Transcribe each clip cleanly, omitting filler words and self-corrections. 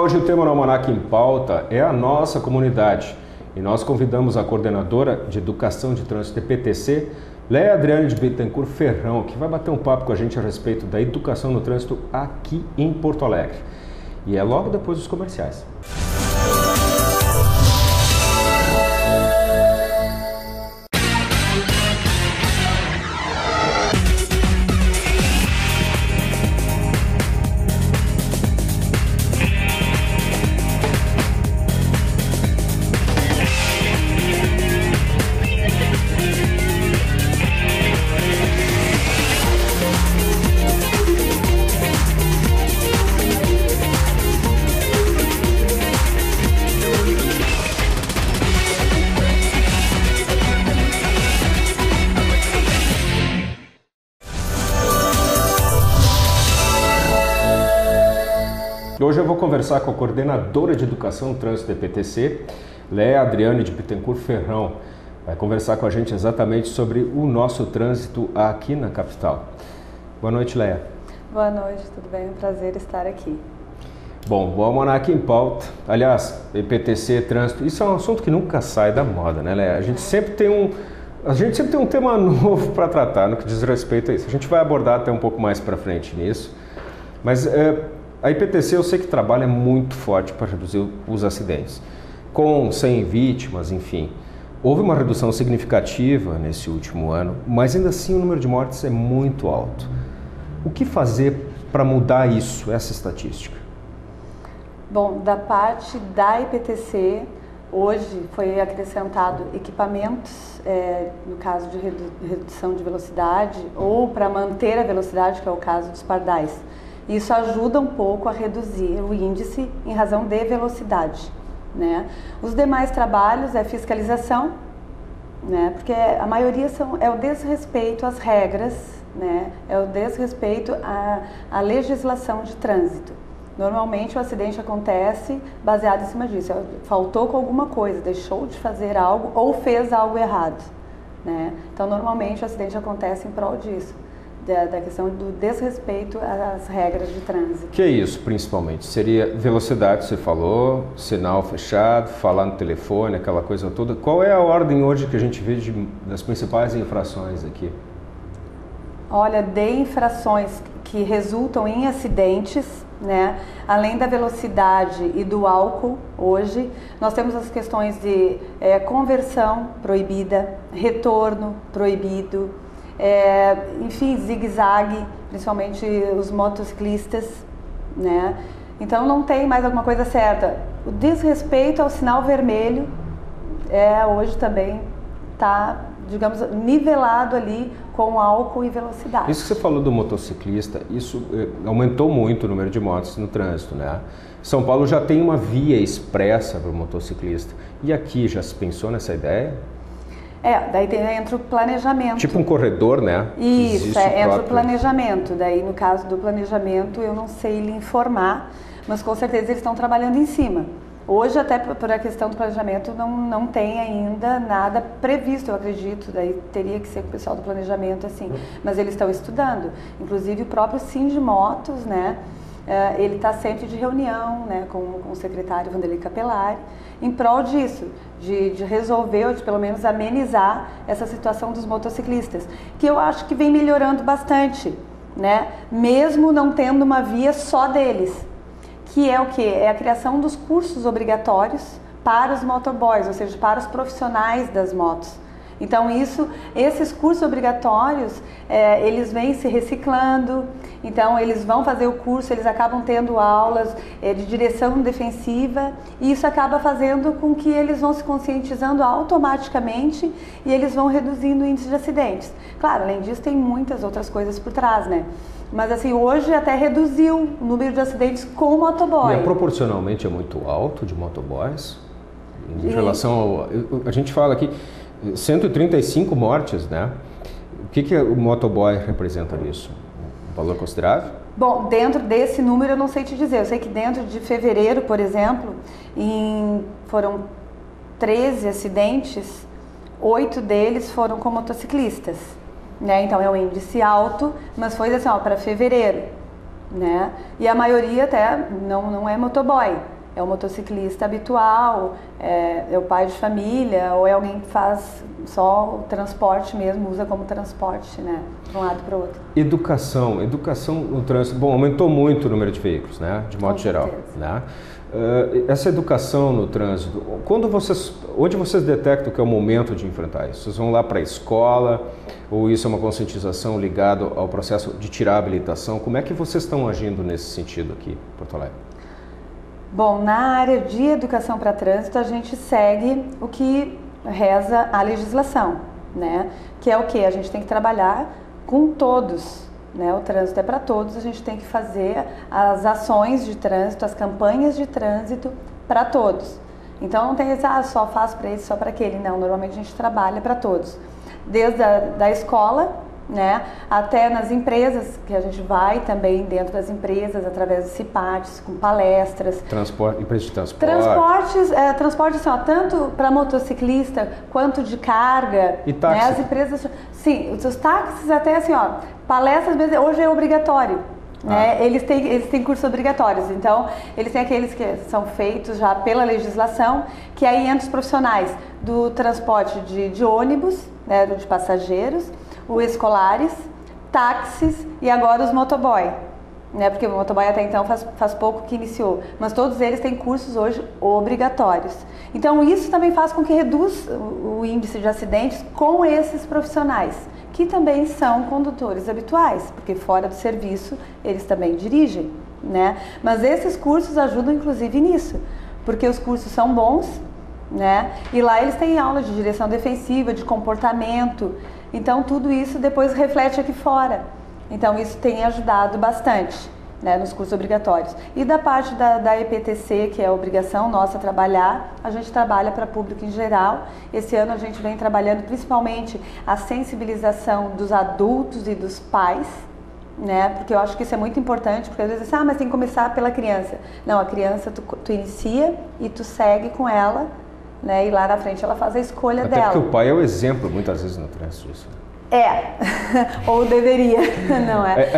hoje o tema no Almanac em Pauta é a nossa comunidade. E nós convidamos a coordenadora de Educação de Trânsito EPTC, Léa Adriane de Bittencourt Ferrão, que vai bater um papo com a gente a respeito da educação no trânsito aqui em Porto Alegre. E é logo depois dos comerciais. Hoje eu vou conversar com a coordenadora de Educação no Trânsito da EPTC, Léa Adriane de Bittencourt Ferrão. Vai conversar com a gente exatamente sobre o nosso trânsito aqui na capital. Boa noite, Léa. Boa noite, tudo bem? É um prazer estar aqui. Bom, o Almanac em Pauta, aliás, EPTC, trânsito, isso é um assunto que nunca sai da moda, né, Léa? A gente sempre tem um tema novo para tratar no que diz respeito a isso. A gente vai abordar até um pouco mais para frente nisso, mas a IPTC eu sei que trabalha muito forte para reduzir os acidentes, com 100 vítimas, enfim. Houve uma redução significativa nesse último ano, mas ainda assim o número de mortes é muito alto. O que fazer para mudar isso, essa estatística? Bom, da parte da IPTC, hoje foi acrescentado equipamentos, no caso de redução de velocidade, ou para manter a velocidade, que é o caso dos pardais. Isso ajuda um pouco a reduzir o índice em razão de velocidade, né? Os demais trabalhos é fiscalização, né? Porque a maioria é o desrespeito às regras, né? É o desrespeito à legislação de trânsito. Normalmente o acidente acontece baseado em cima disso, faltou com alguma coisa, deixou de fazer algo ou fez algo errado, né? Então normalmente o acidente acontece em prol disso. Da questão do desrespeito às regras de trânsito. Que é isso, principalmente? Seria velocidade, você falou, sinal fechado, falar no telefone, aquela coisa toda. Qual é a ordem hoje que a gente vê das principais infrações aqui? Olha, de infrações que resultam em acidentes, né? Além da velocidade e do álcool, hoje, nós temos as questões de conversão proibida, retorno proibido, enfim, zigue-zague, principalmente os motociclistas, né? Então não tem mais alguma coisa certa. O desrespeito ao sinal vermelho hoje também está, digamos, nivelado ali com álcool e velocidade. Isso que você falou do motociclista, isso aumentou muito o número de motos no trânsito, né? São Paulo já tem uma via expressa para o motociclista. E aqui já se pensou nessa ideia? Daí entra o planejamento. Tipo um corredor, né? Isso, entra o planejamento. Daí, no caso do planejamento, eu não sei lhe informar, mas com certeza eles estão trabalhando em cima. Hoje, até por a questão do planejamento, não tem ainda nada previsto, eu acredito. Daí teria que ser com o pessoal do planejamento, assim. Mas eles estão estudando. Inclusive, o próprio Sindimotos, né? Ele está sempre de reunião, né, com o secretário Vanderlei Capelari, em prol disso, de resolver, ou de pelo menos amenizar essa situação dos motociclistas, que eu acho que vem melhorando bastante, né, mesmo não tendo uma via só deles, que é o quê? É a criação dos cursos obrigatórios para os motoboys, ou seja, para os profissionais das motos. Então esses cursos obrigatórios, eles vêm se reciclando, então eles vão fazer o curso, eles acabam tendo aulas de direção defensiva e isso acaba fazendo com que eles vão se conscientizando automaticamente e eles vão reduzindo o índice de acidentes. Claro, além disso tem muitas outras coisas por trás, né? Mas assim, hoje até reduziu o número de acidentes com motoboy. E proporcionalmente é muito alto de motoboys? Em relação a gente fala aqui 135 mortes, né? O que o motoboy representa nisso? Um valor considerável? Bom, dentro desse número eu não sei te dizer. Eu sei que dentro de fevereiro, por exemplo, foram 13 acidentes, 8 deles foram com motociclistas, né? Então é um índice alto, mas foi assim, ó, para fevereiro, né? E a maioria até não é motoboy, é um motociclista habitual, é o pai de família, ou é alguém que faz só o transporte mesmo, usa como transporte, né, de um lado para o outro. Educação no trânsito, bom, aumentou muito o número de veículos, né, de modo geral, né? Essa educação no trânsito, onde vocês detectam que é o momento de enfrentar isso? Vocês vão lá para a escola, ou isso é uma conscientização ligada ao processo de tirar a habilitação? Como é que vocês estão agindo nesse sentido aqui em Porto Alegre? Bom, na área de educação para trânsito, a gente segue o que reza a legislação, né? Que é o que? A gente tem que trabalhar com todos, né? O trânsito é para todos, a gente tem que fazer as ações de trânsito, as campanhas de trânsito para todos. Então não tem esse, só faço para esse, só para aquele. Não, normalmente a gente trabalha para todos. Desde da escola, né, até nas empresas, que a gente vai também dentro das empresas, através de CIPATs, com palestras. Empresa de transporte. Transporte assim, ó, tanto para motociclista quanto de carga. E táxi? Né, as empresas, sim, os táxis até assim, ó, palestras hoje é obrigatório. Né? Eles têm cursos obrigatórios, então eles têm aqueles que são feitos já pela legislação, que aí entram os profissionais do transporte de ônibus, né, de passageiros, os escolares, táxis e agora os motoboy, né? Porque o motoboy até então faz pouco que iniciou, mas todos eles têm cursos hoje obrigatórios. Então isso também faz com que reduz o índice de acidentes com esses profissionais, que também são condutores habituais, porque fora do serviço eles também dirigem, né? Mas esses cursos ajudam inclusive nisso, porque os cursos são bons, né? E lá eles têm aula de direção defensiva, de comportamento. Então tudo isso depois reflete aqui fora. Então isso tem ajudado bastante, né, nos cursos obrigatórios. E da parte da EPTC, que é a obrigação nossa trabalhar, a gente trabalha para público em geral. Esse ano a gente vem trabalhando principalmente a sensibilização dos adultos e dos pais, né? Porque eu acho que isso é muito importante, porque às vezes, mas tem que começar pela criança. Não, a criança tu inicia e tu segue com ela, né? E lá na frente ela faz a escolha Até dela. Porque o pai é o exemplo, muitas vezes, no trânsito disso. Ou deveria, não é?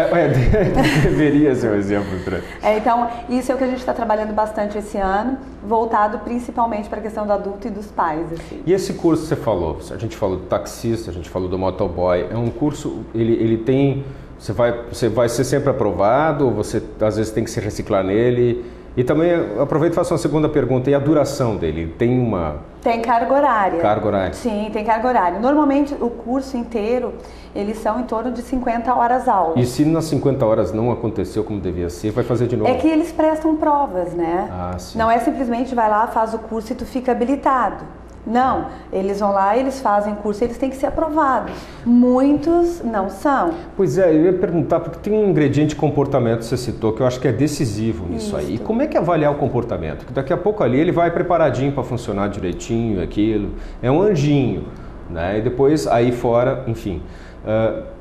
Deveria ser o exemplo do trânsito. Então, isso é o que a gente está trabalhando bastante esse ano, voltado principalmente para a questão do adulto e dos pais. Assim. E esse curso que você falou, a gente falou do taxista, a gente falou do motoboy, é um curso, ele tem, você vai ser sempre aprovado, ou você às vezes tem que se reciclar nele? E também aproveito e faço uma segunda pergunta, e a duração dele? Tem carga horária. Carga horária? Sim, tem carga horária. Normalmente o curso inteiro, eles são em torno de 50 horas aula. E se nas 50 horas não aconteceu como devia ser, vai fazer de novo? É que eles prestam provas, né? Sim. Não é simplesmente vai lá, faz o curso e tu fica habilitado. Não, eles vão lá, eles fazem curso, eles têm que ser aprovados. Muitos não são. Pois é, eu ia perguntar, porque tem um ingrediente de comportamento que você citou, que eu acho que é decisivo nisso aí. E como é que é avaliar o comportamento? Porque daqui a pouco ali ele vai preparadinho para funcionar direitinho, aquilo, é um anjinho, né? E depois aí fora, enfim.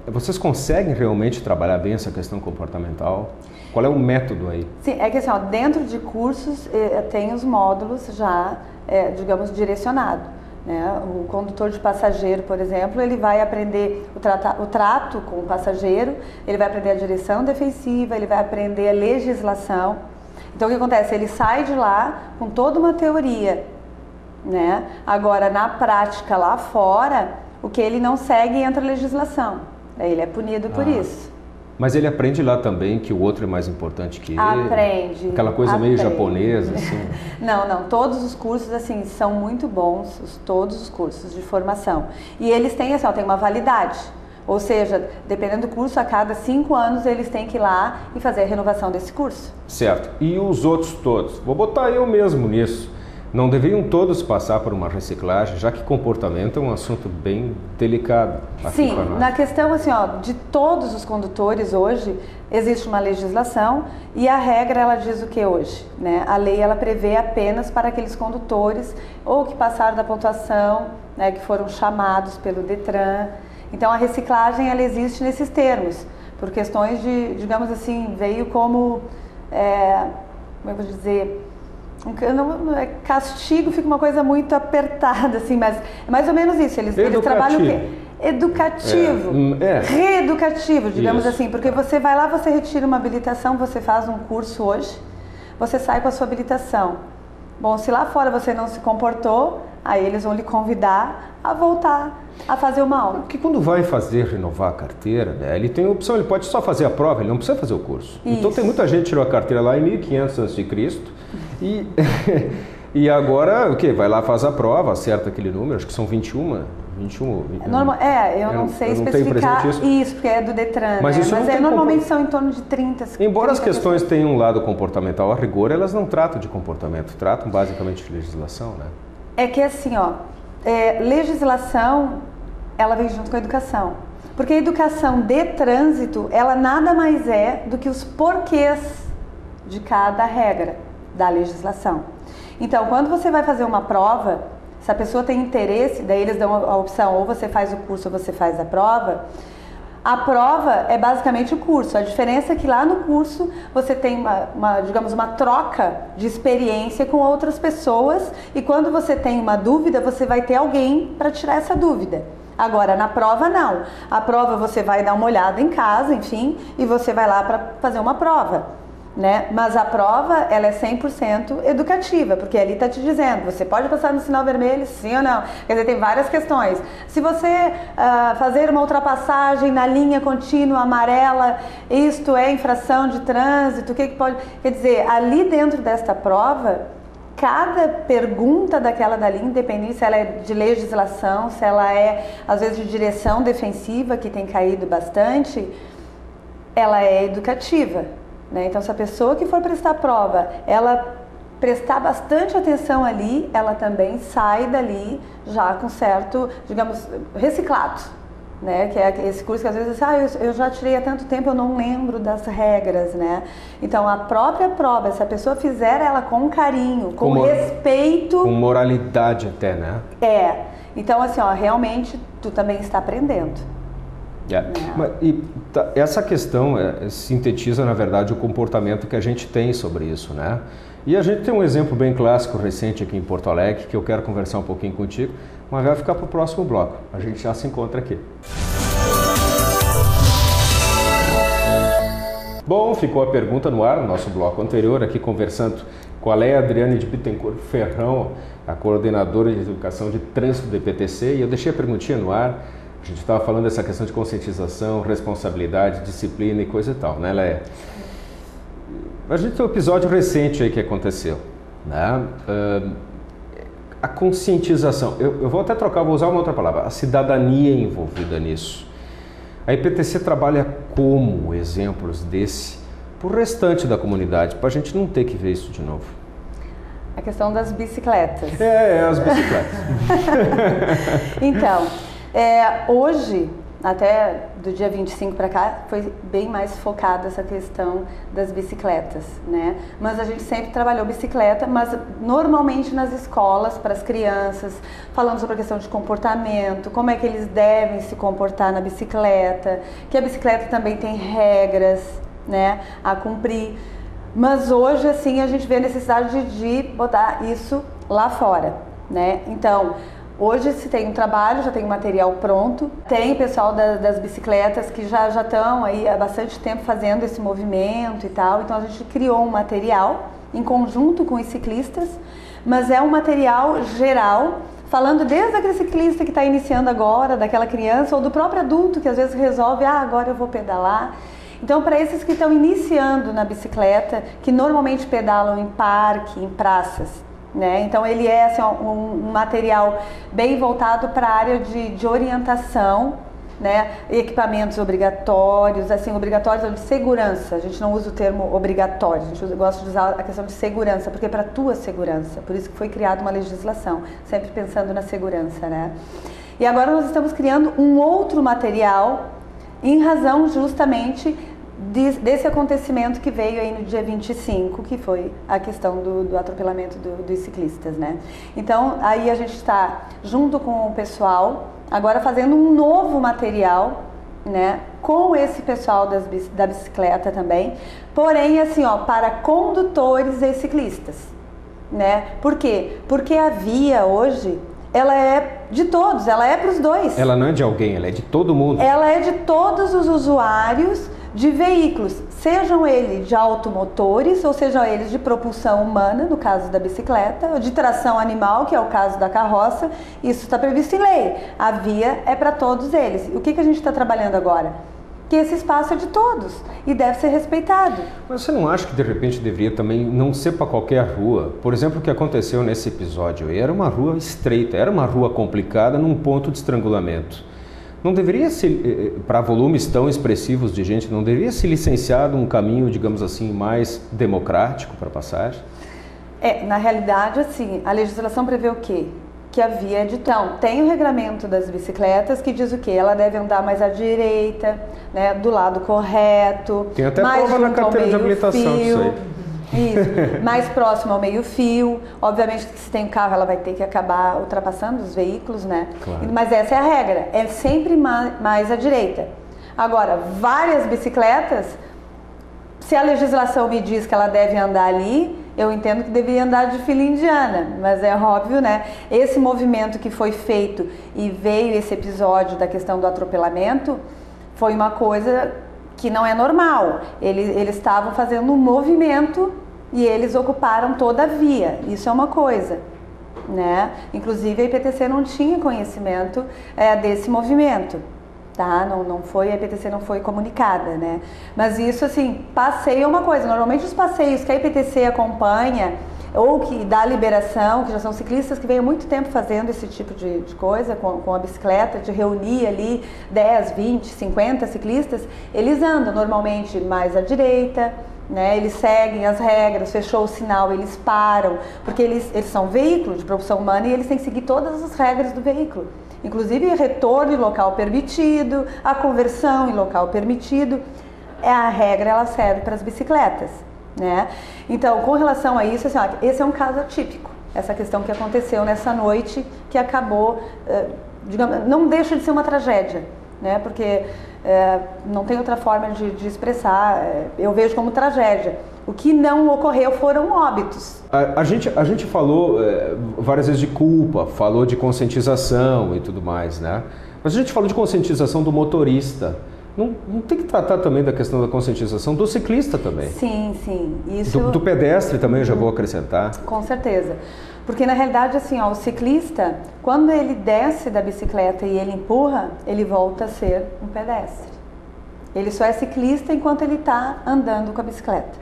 Vocês conseguem realmente trabalhar bem essa questão comportamental? Qual é o método aí? Sim, é que assim, ó, dentro de cursos tem os módulos já, digamos, direcionado, né? O condutor de passageiro, por exemplo, ele vai aprender o trato com o passageiro, ele vai aprender a direção defensiva, ele vai aprender a legislação. Então o que acontece? Ele sai de lá com toda uma teoria, né? Agora, na prática lá fora, o que ele não segue entra a legislação. Ele é punido por isso. Mas ele aprende lá também que o outro é mais importante que ele? Aprende. Aquela coisa meio japonesa, assim? Não. Todos os cursos, assim, são muito bons, todos os cursos de formação. E eles têm, assim, tem uma validade. Ou seja, dependendo do curso, a cada 5 anos eles têm que ir lá e fazer a renovação desse curso. Certo. E os outros todos? Vou botar eu mesmo nisso. Não deveriam todos passar por uma reciclagem, já que comportamento é um assunto bem delicado aqui. Sim, na questão assim, de todos os condutores hoje, existe uma legislação e a regra ela diz o que hoje? Né? A lei ela prevê apenas para aqueles condutores ou que passaram da pontuação, né, que foram chamados pelo Detran. Então a reciclagem ela existe nesses termos, por questões de, digamos assim, veio como, como eu vou dizer... castigo fica uma coisa muito apertada, assim, mas é mais ou menos isso. Eles trabalham o quê? Educativo, reeducativo, digamos assim, porque você vai lá, você retira uma habilitação, você faz um curso hoje, você sai com a sua habilitação. Bom, se lá fora você não se comportou, aí eles vão lhe convidar a voltar a fazer uma aula. Porque quando vai renovar a carteira, né, ele tem a opção, ele pode só fazer a prova, ele não precisa fazer o curso. Isso. Então tem muita gente que tirou a carteira lá em 1500 a.C. E agora, o quê? Vai lá, faz a prova, acerta aquele número, acho que são 21. Eu não sei especificar isso, porque é do Detran, mas, né? isso Mas normalmente são em torno de 30. Embora 30 as questões tenham um lado comportamental a rigor, elas não tratam de comportamento, tratam basicamente de legislação, né? É que assim, legislação, ela vem junto com a educação. Porque a educação de trânsito, ela nada mais é do que os porquês de cada regra da legislação. Então, quando você vai fazer uma prova, se a pessoa tem interesse, daí eles dão a opção, ou você faz o curso ou você faz a prova. A prova é basicamente o curso. A diferença é que lá no curso você tem uma troca de experiência com outras pessoas, e quando você tem uma dúvida, você vai ter alguém para tirar essa dúvida. Agora, na prova não. A prova você vai dar uma olhada em casa, enfim, e você vai lá para fazer uma prova. Né? Mas a prova, ela é 100% educativa, porque ali está te dizendo, você pode passar no sinal vermelho, sim ou não? Quer dizer, tem várias questões. Se você fazer uma ultrapassagem na linha contínua amarela, isto é infração de trânsito, o que pode... Quer dizer, ali dentro desta prova, cada pergunta daquela dali, independente se ela é de legislação, se ela é, às vezes, de direção defensiva, que tem caído bastante, ela é educativa. Né? Então, se a pessoa que for prestar a prova, ela prestar bastante atenção ali, ela também sai dali já com certo, digamos, reciclado. Né? Que é esse curso que às vezes, eu já tirei há tanto tempo, eu não lembro das regras, né? Então, a própria prova, se a pessoa fizer ela com carinho, com respeito... Com moralidade até, né? Então, assim, realmente, tu também está aprendendo. Essa questão sintetiza, na verdade, o comportamento que a gente tem sobre isso, né? E a gente tem um exemplo bem clássico, recente aqui em Porto Alegre, que eu quero conversar um pouquinho contigo, mas vai ficar para o próximo bloco. A gente já se encontra aqui. Bom, ficou a pergunta no ar, no nosso bloco anterior, aqui conversando com a Adriane de Bittencourt Ferrão, a coordenadora de educação de trânsito do EPTC, e eu deixei a perguntinha no ar. A gente estava falando dessa questão de conscientização, responsabilidade, disciplina e coisa e tal, né, Léa? A gente tem um episódio recente aí que aconteceu, né? A conscientização, eu vou até trocar, vou usar uma outra palavra, a cidadania envolvida nisso. A EPTC trabalha como exemplos desse para o restante da comunidade, para a gente não ter que ver isso de novo. A questão das bicicletas. As bicicletas. Então... hoje, até do dia 25 para cá, foi bem mais focada essa questão das bicicletas, né? Mas a gente sempre trabalhou bicicleta, mas normalmente nas escolas, para as crianças, falando sobre a questão de comportamento, como é que eles devem se comportar na bicicleta, que a bicicleta também tem regras, né, a cumprir. Mas hoje, assim, a gente vê a necessidade de botar isso lá fora, né? Então... Hoje se tem um trabalho, já tem um material pronto, tem o pessoal das bicicletas que já estão aí há bastante tempo fazendo esse movimento e tal, então a gente criou um material em conjunto com os ciclistas, mas é um material geral, falando desde aquele ciclista que está iniciando agora, daquela criança, ou do próprio adulto que às vezes resolve, agora eu vou pedalar. Então, para esses que estão iniciando na bicicleta, que normalmente pedalam em parque, em praças, né? Então ele é assim, um material bem voltado para a área de orientação, né? Equipamentos obrigatórios, assim, obrigatórios de segurança. A gente não usa o termo obrigatório, a gente gosta de usar a questão de segurança, porque é para a tua segurança, por isso que foi criada uma legislação, sempre pensando na segurança, né? E agora nós estamos criando um outro material em razão justamente desse acontecimento que veio aí no dia 25, que foi a questão do atropelamento dos ciclistas, né? Então, aí a gente está junto com o pessoal, agora fazendo um novo material, né? Com esse pessoal da bicicleta também, porém, assim, para condutores e ciclistas, né? Por quê? Porque a via hoje, ela é de todos, ela é para os dois. Ela não é de alguém, ela é de todo mundo. Ela é de todos os usuários de veículos, sejam eles de automotores ou sejam eles de propulsão humana, no caso da bicicleta, ou de tração animal, que é o caso da carroça. Isso está previsto em lei. A via é para todos eles. O que a gente está trabalhando agora? Que esse espaço é de todos e deve ser respeitado. Mas você não acha que de repente deveria também não ser para qualquer rua? Por exemplo, o que aconteceu nesse episódio aí era uma rua estreita, era uma rua complicada num ponto de estrangulamento. Não deveria ser, para volumes tão expressivos de gente, não deveria ser licenciado um caminho, digamos assim, mais democrático para passagem? Na realidade, assim, a legislação prevê o quê? Que a via é de... Então, tem o regramento das bicicletas que diz o quê? Ela deve andar mais à direita, né, do lado correto. Tem até prova na carteira de habilitação disso aí. Isso, mais próximo ao meio-fio. Obviamente que se tem carro, ela vai ter que acabar ultrapassando os veículos, né? Claro. Mas essa é a regra, é sempre mais à direita. Agora, várias bicicletas, se a legislação me diz que ela deve andar ali, eu entendo que deveria andar de fila indiana, mas é óbvio, né? Esse movimento que foi feito e veio esse episódio da questão do atropelamento, foi uma coisa que não é normal. Eles estavam fazendo um movimento e eles ocuparam toda a via. Isso é uma coisa, né? Inclusive a IPTC não tinha conhecimento desse movimento, tá? Não foi, a IPTC não foi comunicada, né? Mas isso, assim, passeio é uma coisa. Normalmente os passeios que a IPTC acompanha ou que dá liberação, que já são ciclistas que vêm há muito tempo fazendo esse tipo de coisa com a bicicleta, de reunir ali 10, 20, 50 ciclistas, eles andam normalmente mais à direita, né? Eles seguem as regras, fechou o sinal, eles param, porque eles são veículos de propulsão humana e eles têm que seguir todas as regras do veículo. Inclusive retorno em local permitido, a conversão em local permitido. A regra, ela serve para as bicicletas, né? Então, com relação a isso, assim, esse é um caso atípico, essa questão que aconteceu nessa noite, que acabou, digamos, não deixa de ser uma tragédia, né? Porque não tem outra forma de expressar, eu vejo como tragédia. O que não ocorreu foram óbitos. A gente falou várias vezes de culpa, falou de conscientização e tudo mais, né? Mas a gente falou de conscientização do motorista. Não tem que tratar também da questão da conscientização do ciclista também? Sim, sim. Isso... Do pedestre também, já vou acrescentar. Com certeza. Porque na realidade, assim, o ciclista, quando ele desce da bicicleta e ele empurra, ele volta a ser um pedestre. Ele só é ciclista enquanto ele está andando com a bicicleta,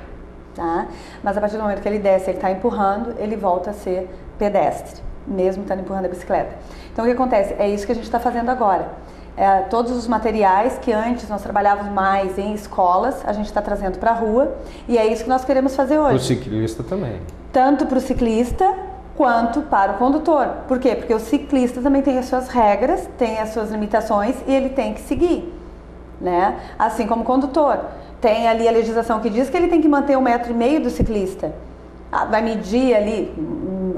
tá? Mas a partir do momento que ele desce, ele está empurrando, ele volta a ser pedestre, mesmo estando empurrando a bicicleta. Então o que acontece? É isso que a gente está fazendo agora. Todos os materiais que antes nós trabalhávamos mais em escolas, a gente está trazendo para a rua e é isso que nós queremos fazer hoje. Para o ciclista também. Tanto para o ciclista quanto para o condutor. Por quê? Porque o ciclista também tem as suas regras, tem as suas limitações e ele tem que seguir, né? Assim como o condutor. Tem ali a legislação que diz que ele tem que manter 1,5 metro do ciclista. Vai medir ali,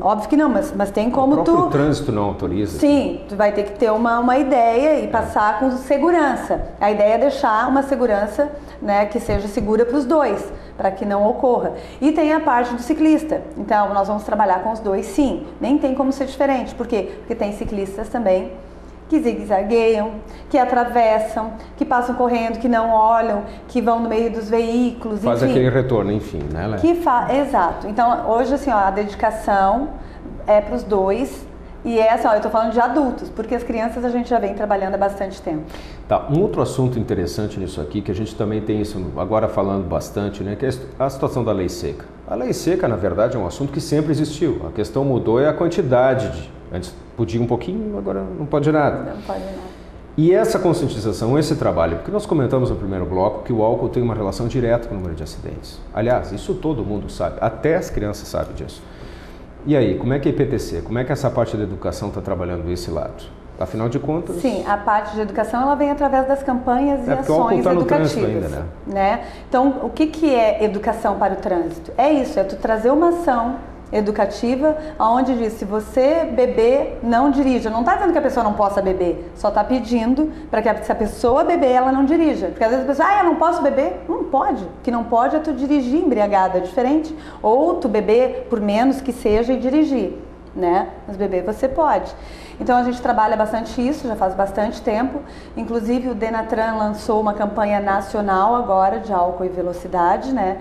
óbvio que não, mas tem como tu... O trânsito não autoriza. Sim, tu vai ter que ter uma ideia e passar com segurança. A ideia é deixar uma segurança, né, que seja segura para os dois, para que não ocorra. E tem a parte do ciclista. Então, nós vamos trabalhar com os dois, sim. Nem tem como ser diferente. Por quê? Porque tem ciclistas também que zigue-zagueiam, que atravessam, que passam correndo, que não olham, que vão no meio dos veículos, faz enfim. Aquele retorno, enfim, né? Exato. Então, hoje, assim, a dedicação é para os dois e eu estou falando de adultos, porque as crianças a gente já vem trabalhando há bastante tempo. Tá, um outro assunto interessante nisso aqui, que a gente também tem isso agora falando bastante, né? Que é a situação da lei seca. A lei seca, na verdade, é um assunto que sempre existiu. A questão mudou é a quantidade Antes podia um pouquinho, agora não pode nada. Não pode nada. E essa conscientização, esse trabalho, porque nós comentamos no primeiro bloco que o álcool tem uma relação direta com o número de acidentes. Aliás, isso todo mundo sabe, até as crianças sabem disso. E aí, como é que a IPTC, como é que essa parte da educação está trabalhando esse lado? Afinal de contas... Sim, a parte de educação ela vem através das campanhas e ações tá educativas. Ainda, né? Então, o que é educação para o trânsito? É isso, é tu trazer uma ação educativa, onde diz, se você beber, não dirija. Não está dizendo que a pessoa não possa beber, só está pedindo para que se a pessoa beber, ela não dirija. Porque às vezes a pessoa, eu não posso beber. Não pode. O que não pode é tu dirigir embriagado, é diferente. Ou tu beber por menos que seja e dirigir, né? Mas beber você pode. Então a gente trabalha bastante isso, já faz bastante tempo. Inclusive o Denatran lançou uma campanha nacional agora de álcool e velocidade, né?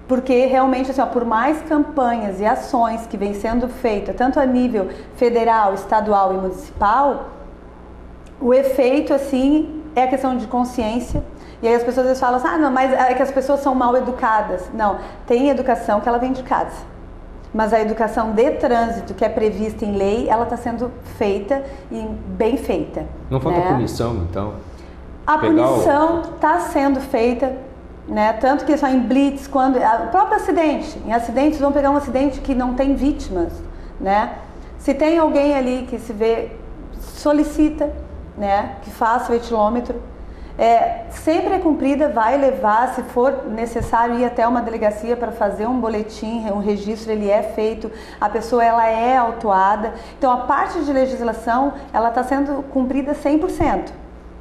Porque realmente, assim, ó, por mais campanhas e ações que vêm sendo feitas, tanto a nível federal, estadual e municipal, o efeito, assim, é a questão de consciência. E aí as pessoas às vezes falam assim, ah, não, mas é que as pessoas são mal educadas. Não, tem educação que ela vem de casa. Mas a educação de trânsito, que é prevista em lei, ela está sendo feita e bem feita. Não falta punição, então? A punição está sendo feita, né? Tanto que só em blitz, quando o próprio acidente, em acidentes vão pegar um acidente que não tem vítimas, né? Se tem alguém ali que se vê, solicita, né, que faça o etilômetro, sempre é cumprida, vai levar, se for necessário ir até uma delegacia para fazer um boletim, um registro, ele é feito, a pessoa ela é autuada. Então a parte de legislação, ela está sendo cumprida 100%.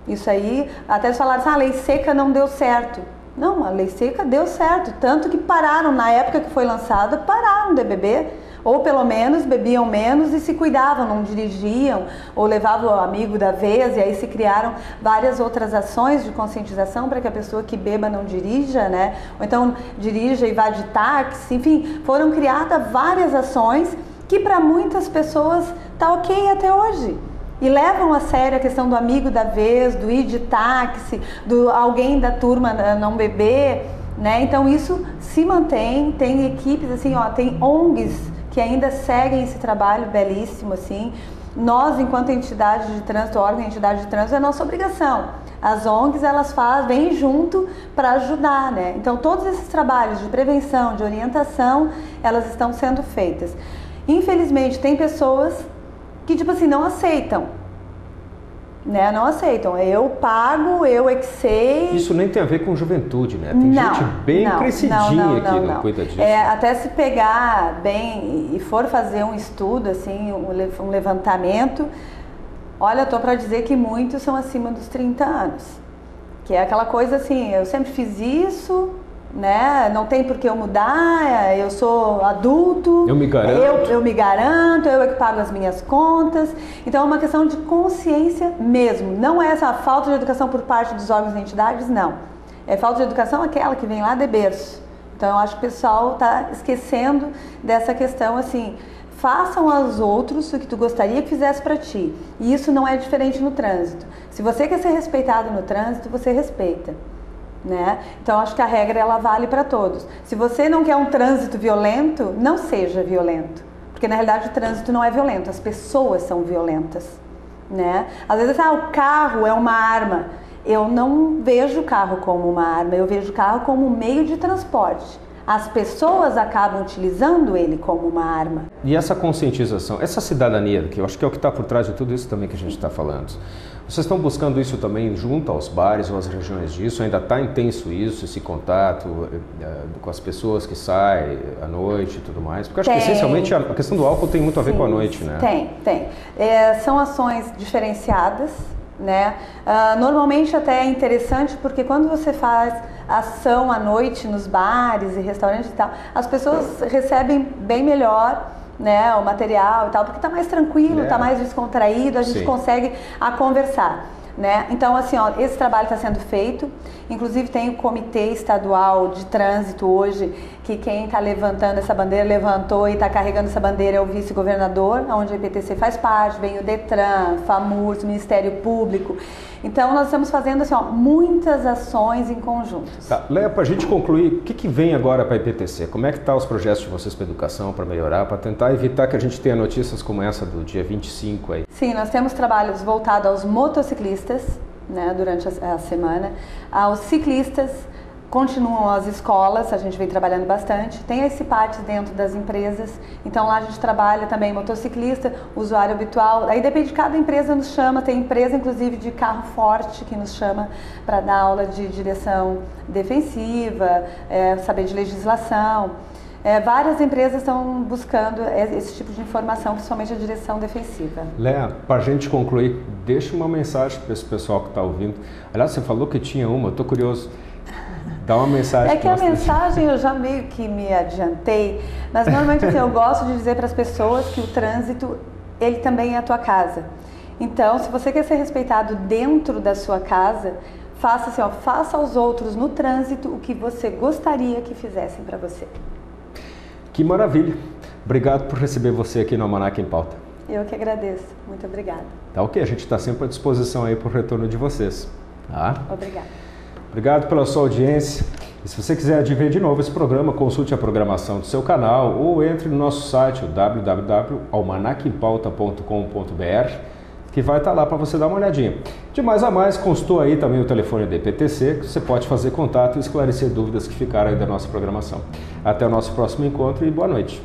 Isso aí, até eles falaram assim, a lei seca não deu certo. Não, a lei seca deu certo, tanto que pararam, na época que foi lançada, pararam de beber, ou pelo menos bebiam menos e se cuidavam, não dirigiam, ou levavam o amigo da vez, e aí se criaram várias outras ações de conscientização para que a pessoa que beba não dirija, né? Ou então dirija e vá de táxi, enfim, foram criadas várias ações que para muitas pessoas tá ok até hoje. E levam a sério a questão do amigo da vez, do ir de táxi, do alguém da turma não beber, né? Então isso se mantém, tem equipes assim, ó, tem ONGs que ainda seguem esse trabalho belíssimo, assim. Nós, enquanto entidade de trânsito, órgão entidade de trânsito, é nossa obrigação. As ONGs, elas vêm junto para ajudar, né? Então todos esses trabalhos de prevenção, de orientação, elas estão sendo feitas. Infelizmente, tem pessoas que, tipo assim, não aceitam, né? Não aceitam. Eu pago, eu é que sei. Isso nem tem a ver com juventude, né? Tem gente bem crescidinha que não cuida disso. Até se pegar bem e for fazer um estudo, assim, um levantamento, olha, eu tô para dizer que muitos são acima dos 30 anos. Que é aquela coisa assim, eu sempre fiz isso, né? Não tem por que eu mudar, eu sou adulto, eu me garanto, eu me garanto, eu é que pago as minhas contas. Então é uma questão de consciência mesmo, não é essa falta de educação por parte dos órgãos e entidades, não. É falta de educação aquela que vem lá de berço. Então eu acho que o pessoal está esquecendo dessa questão assim, façam aos outros o que tu gostaria que fizesse para ti. E isso não é diferente no trânsito. Se você quer ser respeitado no trânsito, você respeita. Né? Então acho que a regra ela vale para todos. Se você não quer um trânsito violento, não seja violento, porque na realidade o trânsito não é violento, as pessoas são violentas, né? Às vezes o carro é uma arma. Eu não vejo o carro como uma arma, eu vejo o carro como um meio de transporte. As pessoas acabam utilizando ele como uma arma. E essa conscientização, essa cidadania, que eu acho que é o que está por trás de tudo isso também que a gente está falando. Vocês estão buscando isso também junto aos bares ou às regiões disso? Ainda está intenso isso, esse contato com as pessoas que saem à noite e tudo mais? Porque acho que essencialmente a questão do álcool tem muito a ver com a noite, né? Tem. São ações diferenciadas, né? Normalmente até é interessante porque quando você faz ação à noite nos bares e restaurantes e tal, as pessoas recebem bem melhor, né, o material e tal, porque tá mais tranquilo, tá mais descontraído, a gente consegue conversar, né? Então assim, ó, esse trabalho está sendo feito, inclusive tem o Comitê Estadual de Trânsito hoje, que quem está levantando essa bandeira, levantou e está carregando essa bandeira é o vice-governador, onde a EPTC faz parte, vem o Detran, FAMURS, Ministério Público. Então nós estamos fazendo assim, ó, muitas ações em conjunto. Tá, Léa, para a gente concluir, o que vem agora para a EPTC? Como é que estão os projetos de vocês para educação, para melhorar, para tentar evitar que a gente tenha notícias como essa do dia 25 aí? Sim, nós temos trabalhos voltados aos motociclistas, né, durante a semana, aos ciclistas, continuam as escolas, a gente vem trabalhando bastante, tem esse parte dentro das empresas, então lá a gente trabalha também motociclista, usuário habitual, aí depende de cada empresa nos chama, tem empresa inclusive de carro forte que nos chama para dar aula de direção defensiva, saber de legislação. Várias empresas estão buscando esse tipo de informação, principalmente a direção defensiva. Léa, para a gente concluir, deixa uma mensagem para esse pessoal que está ouvindo. Aliás, você falou que tinha uma, eu estou curioso. Dá uma mensagem. É que a mensagem eu já meio que me adiantei, mas normalmente assim, eu gosto de dizer para as pessoas que o trânsito ele também é a tua casa. Então, se você quer ser respeitado dentro da sua casa, faça assim, ó, faça aos outros no trânsito o que você gostaria que fizessem para você. Que maravilha! Obrigado por receber você aqui no Almanac em Pauta. Eu que agradeço. Muito obrigada. Tá ok, a gente está sempre à disposição aí para o retorno de vocês. Tá? Obrigada. Obrigado pela sua audiência. E se você quiser ver de novo esse programa, consulte a programação do seu canal ou entre no nosso site, www.almanacimpauta.com.br, que vai estar lá para você dar uma olhadinha. De mais a mais, constou aí também o telefone da EPTC, que você pode fazer contato e esclarecer dúvidas que ficaram aí da nossa programação. Até o nosso próximo encontro e boa noite.